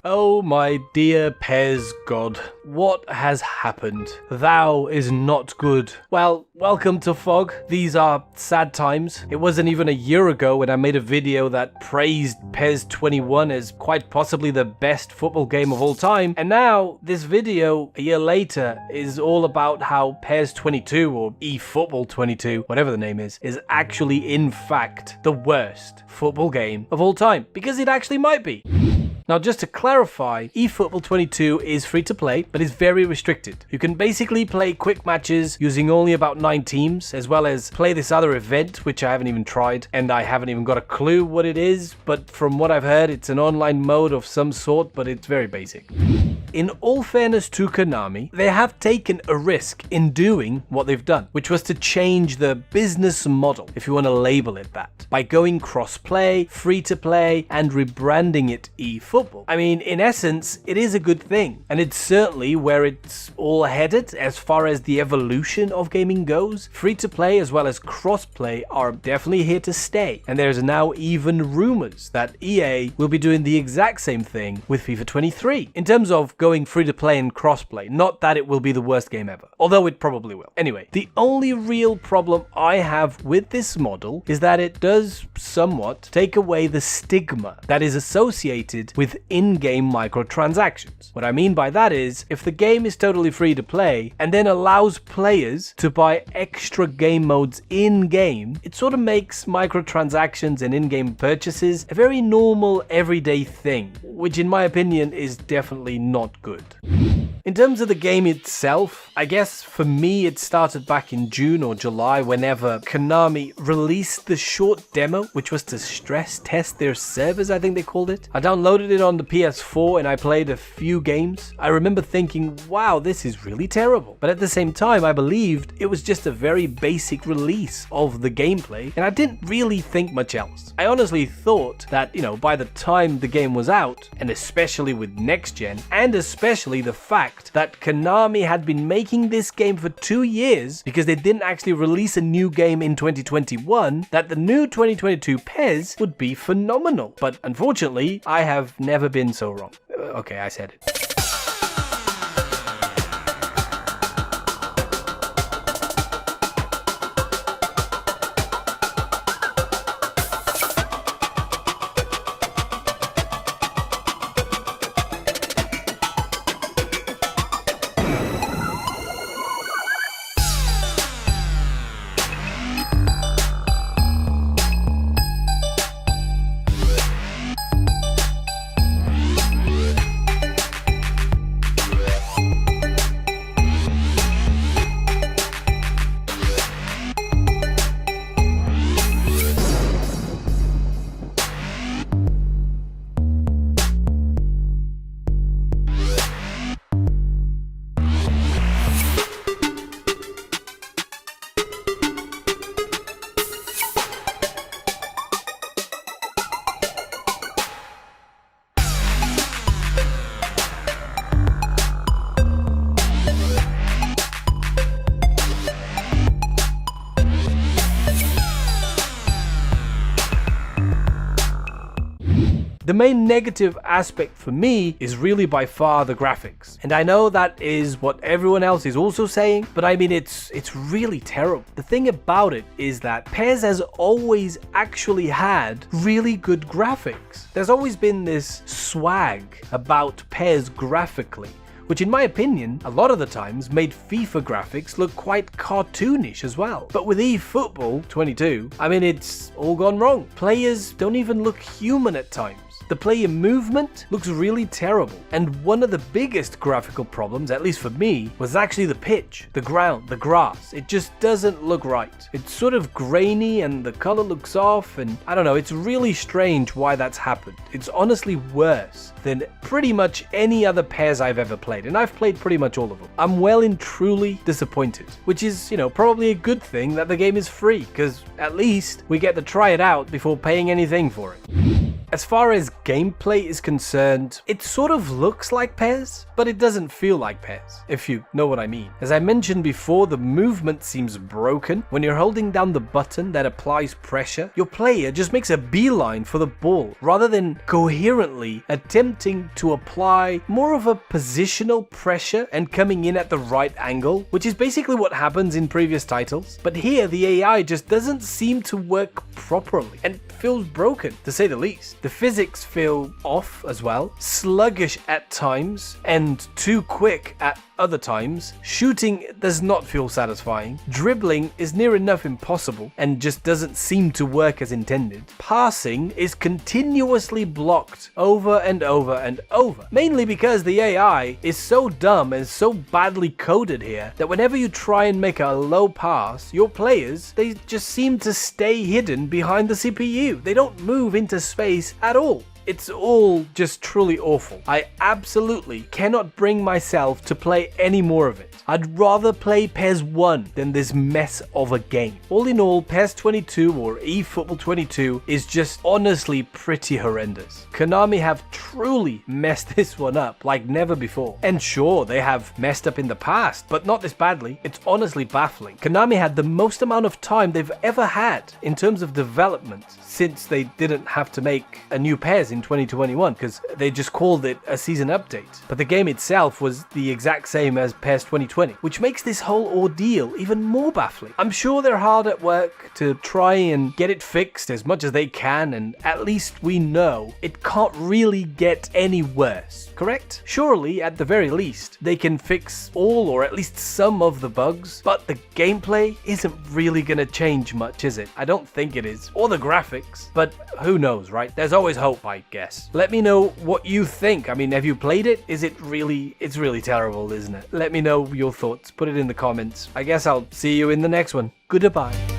Oh my dear Pez God, what has happened? Thou is not good. Well, welcome to Fog. These are sad times. It wasn't even a year ago when I made a video that praised Pez 21 as quite possibly the best football game of all time, and now this video, a year later, is all about how Pez 22 or eFootball 22, whatever the name is actually in fact the worst football game of all time, because it actually might be. Now, just to clarify, eFootball 22 is free to play, but is very restricted. You can basically play quick matches using only about 9 teams, as well as play this other event, which I haven't even tried, and I haven't even got a clue what it is, but from what I've heard, it's an online mode of some sort, but it's very basic. In all fairness to Konami, they have taken a risk in doing what they've done, which was to change the business model, if you want to label it that, by going cross-play, free-to-play, and rebranding it eFootball. I mean, in essence, it is a good thing, and it's certainly where it's all headed as far as the evolution of gaming goes. Free-to-play as well as cross-play are definitely here to stay, and there's now even rumors that EA will be doing the exact same thing with FIFA 23, in terms of going free-to-play and cross-play. Not that it will be the worst game ever, although it probably will. Anyway, the only real problem I have with this model is that it does somewhat take away the stigma that is associated with in-game microtransactions. What I mean by that is, if the game is totally free to play and then allows players to buy extra game modes in-game, it sort of makes microtransactions and in-game purchases a very normal, everyday thing, which in my opinion is definitely not good. In terms of the game itself, I guess for me it started back in June or July whenever Konami released the short demo, which was to stress test their servers, I think they called it. I downloaded it on the PS4 and I played a few games. I remember thinking, wow, this is really terrible. But at the same time, I believed it was just a very basic release of the gameplay, and I didn't really think much else. I honestly thought that, by the time the game was out, and especially with next gen, and especially the fact that Konami had been making this game for 2 years because they didn't actually release a new game in 2021, that the new 2022 Pez would be phenomenal. But unfortunately, I have never been so wrong. Okay, I said it. The main negative aspect for me is really by far the graphics. And I know that is what everyone else is also saying, but I mean, it's really terrible. The thing about it is that Pez has always actually had really good graphics. There's always been this swag about Pez graphically, which in my opinion, a lot of the times made FIFA graphics look quite cartoonish as well. But with eFootball 22, I mean, it's all gone wrong. Players don't even look human at times. The player movement looks really terrible, and one of the biggest graphical problems, at least for me, was actually the pitch, the ground, the grass. It just doesn't look right. It's sort of grainy and the color looks off, and I don't know, it's really strange why that's happened. It's honestly worse than pretty much any other Pez I've ever played, and I've played pretty much all of them. I'm well and truly disappointed, which is, probably a good thing that the game is free, because at least we get to try it out before paying anything for it. As far as gameplay is concerned, it sort of looks like PES, but it doesn't feel like PES, if you know what I mean. As I mentioned before, the movement seems broken. When you're holding down the button that applies pressure, your player just makes a beeline for the ball, rather than coherently attempting to apply more of a positional pressure and coming in at the right angle, which is basically what happens in previous titles. But here, the AI just doesn't seem to work properly and feels broken, to say the least. The physics feel off as well, sluggish at times, and too quick at other times. Shooting does not feel satisfying. Dribbling is near enough impossible and just doesn't seem to work as intended. Passing is continuously blocked over and over and over, mainly because the AI is so dumb and so badly coded here that whenever you try and make a low pass, your players, they just seem to stay hidden behind the CPU. They don't move into space at all. It's all just truly awful. I absolutely cannot bring myself to play any more of it. I'd rather play PES 1 than this mess of a game. All in all, PES 22 or eFootball 22 is just honestly pretty horrendous. Konami have truly messed this one up like never before. And sure, they have messed up in the past, but not this badly. It's honestly baffling. Konami had the most amount of time they've ever had in terms of development since they didn't have to make a new PES in 2021 because they just called it a season update. But the game itself was the exact same as PES 2020, which makes this whole ordeal even more baffling. I'm sure they're hard at work to try and get it fixed as much as they can, and at least we know it can't really get any worse, correct? Surely, at the very least, they can fix all or at least some of the bugs, but the gameplay isn't really gonna change much, is it? I don't think it is. Or the graphics. But who knows, right? There's always hope, I guess. Let me know what you think. I mean, have you played it? It's really terrible, isn't it? Let me know your thoughts. Put it in the comments. I guess I'll see you in the next one. Goodbye.